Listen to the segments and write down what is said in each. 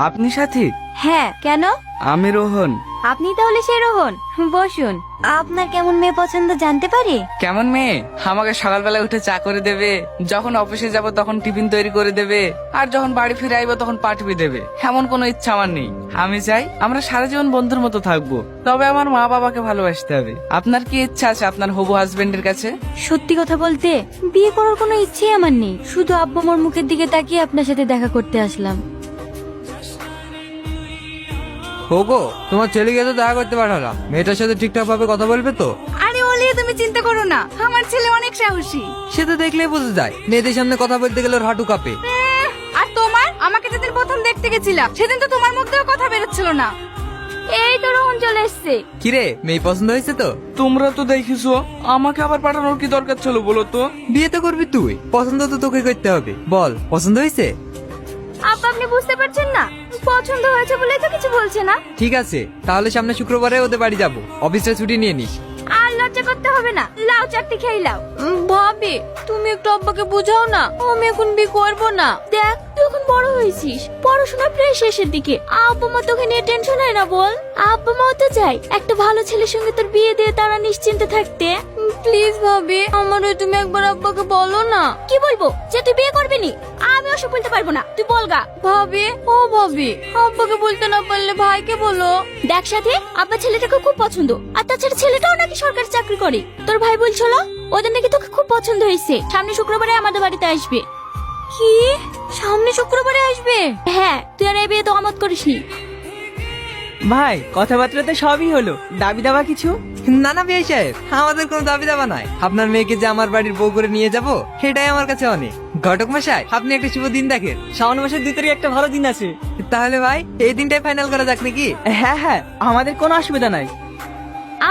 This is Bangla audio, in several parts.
আপনি সাথী? হ্যাঁ, কেন? আমি রোহন। আপনি তাহলে সেই রোহন, বসুন। আপনার কেমন মেয়ে পছন্দ জানতে পারি? কেমন মেয়ে? আমাকে সকালবেলা উঠে চা করে দেবে, যখন অফিসে যাব তখন টিফিন তৈরি করে দেবে, আর যখন বাড়ি ফিরে আইবো তখন পাঠিয়ে দেবে। এমন কোনো ইচ্ছা আমার নেই। আমি চাই আমরা সারা জীবন বন্ধুর মতো থাকবো, তবে আমার মা বাবাকে ভালোবাসতে হবে। আপনার কি ইচ্ছা আছে আপনার হবু হাজবেন্ডের কাছে? সত্যি কথা বলতে বিয়ে করার কোনো ইচ্ছেই আমার নেই, শুধু আব্বা আমার মুখের দিকে তাকিয়ে আপনার সাথে দেখা করতে আসলাম। হোগো, তোমার ছেলেকে তো দেখা করতে পাঠালাম, মেয়েটার সাথে ঠিকঠাক ভাবে কথা বলবে তো? আরে ওলি, তুমি চিন্তা করো না, আমার ছেলে অনেক সাহসী। সে তো দেখলেই বোঝা যায়, মেয়েদের সামনে কথা বলতে গেলে ওর হাঁটু কাঁপে। আর তোমার, আমাকে যেদিন প্রথম দেখতে গেছিলাম সেদিন তো তোমার মুখ দিয়েও কথা বেরোচ্ছিল না। এই তো রোহন চলে এসছে। কিরে, মেয়ে পছন্দ হয়েছে তো? তোমরা তো দেখিছো, আমাকে আবার পাঠানোর কি দরকার ছিল বলো তো? বিয়ে তো করবি তুই, পছন্দ তো তোকে করতে হবে। বল, পছন্দ হয়েছে? আব্বা, আপনি বুঝতে পারছেন না, পছন্দ হয়েছে বলে তো কিছু বলছে না। ঠিক আছে, তাহলে সামনে শুক্রবারে ওদের বাড়ি যাবো, অফিসে ছুটি নিয়ে নিস। আর লজ্জা করতে হবে না, লাউ চারটি খেয়ে লাও। ভাবি, তুমি একটু আব্বাকে বুঝাও না, আমি এখন বিয়ে করবো না। দেখ, তুই এখন বড় হয়েছিস, পড়াশোনা প্রায় শেষের দিকে, আব্বা মা তোকে নিয়ে টেনশন হয় না বল? আব্বা মাও তো চাই একটা ভালো ছেলের সঙ্গে তোর বিয়ে দিয়ে তারা নিশ্চিন্তে থাকতে। প্লিজ ভাবি, আমারও তুমি একবার আব্বাকে বলো না। কি বলবো? যে তুই বিয়ে করবি নি? আমি ওসব বলতে পারবো না, তুই বলগা। ভাবি, ও ভাবি, আব্বাকে বলতে না পারলে ভাইকে বলো। দেখ সাথে, আব্বা ছেলেটাকে খুব পছন্দ, আর তাছাড়া ছেলেটাও নাকি সরকারি চাকরি করে। তোর ভাই বলছিল ওদের নাকি তোকে খুব পছন্দ হয়েছে, সামনে শুক্রবারে আমাদের বাড়িতে আসবে। কি? সামনে শুক্রবারে আসবে? হ্যাঁ, তুই আর এই বিয়ে তো আমত করিসনি। ভাই, কথাবার্তা তো সবই হলো, দাবি দাবা কিছু? না না বিয়ে সাহেব, আমাদের কোনো দাবি দাবা নাই। আপনার মেয়েকে যে আমার বাড়ির বউ করে নিয়ে যাব, সেটাই আমার কাছে অনেক। ঘটক মশাই, আপনি একটা শুভ দিন দেখেন। শ্রাবণ মাসের 2 তারিখ একটা ভালো দিন আছে। তাহলে ভাই, এই দিনটাই ফাইনাল করা যাক নাকি? হ্যাঁ হ্যাঁ, আমাদের কোনো অসুবিধা নাই।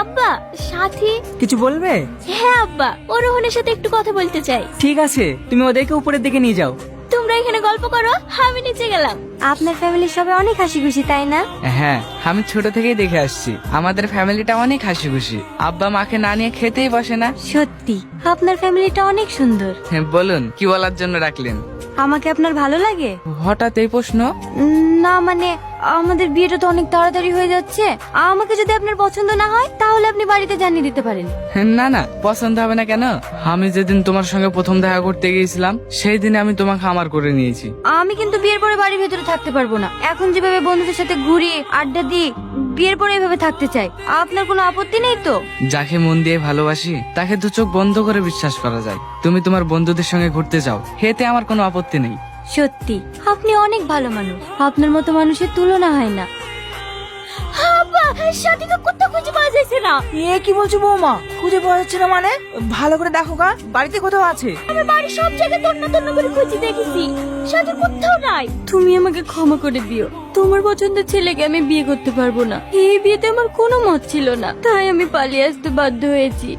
আব্বা, সাথী। কিছু বলবে? হ্যাঁ আব্বা, ও রোহনের সাথে একটু কথা বলতে চাই। ঠিক আছে, তুমি ওদেরকে উপরের দিকে নিয়ে যাও। তোমরা এখানে গল্প করো, আমি নিচে গেলাম। আপনার ফ্যামিলির সবাই অনেক হাসি খুশি, তাই না? হ্যাঁ, আমি ছোট থেকেই দেখে আসছি আমাদের ফ্যামিলিটা অনেক হাসি খুশি। আব্বা মাকে না নিয়ে খেতেই বসে না। সত্যি, আপনার ফ্যামিলিটা অনেক সুন্দর। হ্যাঁ, বলুন কি বলার জন্য রাখলেন? আমাকে আপনার ভালো লাগে? হঠাৎ এই প্রশ্ন? না মানে, আমাদের বিয়েটা তো অনেক তাড়াতাড়ি হয়ে যাচ্ছে, আমাকে যদি আপনার পছন্দ না হয় তাহলে আপনি বাড়িতে জানিয়ে দিতে পারেন। না না, পছন্দ হবে না কেন? আমি যেদিন তোমার সঙ্গে প্রথম দেখা করতে গিয়েছিলাম সেই দিনে আমি তোমাকে আমার করে নিয়েছি। আমি কিন্তু বিয়ের পরে বাড়ির ভেতরে থাকতে পারবো না। এখন যেভাবে বন্ধুদের সাথে ঘুরি, আড্ডা দিই, বিয়ের পরে এভাবে থাকতে চাই। আপনার কোনো আপত্তি নেই তো? যাকে মন দিয়ে ভালোবাসি তাকে দু চোখ বন্ধ করে বিশ্বাস করা যায়। তুমি তোমার বন্ধুদের সঙ্গে ঘুরতে যাও, এতে আমার কোনো আপত্তি নেই। সত্যি, আপনি অনেক ভালো মানুষ, আপনার মতো মানুষের তুলনা হয় না। সাথীকে কোথাও খুঁজে পাওয়া যাচ্ছে না। এ কি বলছো বৌমা? খুঁজে পাওয়া যাচ্ছে না মানে? ভালো করে দেখো গা, বাড়িতে কোথাও আছে। আমি বাড়ির সব জায়গায় তন্ন তন্ন করে খুঁজে দেখেছি, সাথী কোথাও নাই। তুমি আমাকে ক্ষমা করে দিও, তোমার পছন্দের ছেলেকে আমি বিয়ে করতে পারবো না। এই বিয়েতে আমার কোনো মত ছিল না, তাই আমি পালিয়ে আসতে বাধ্য হয়েছি।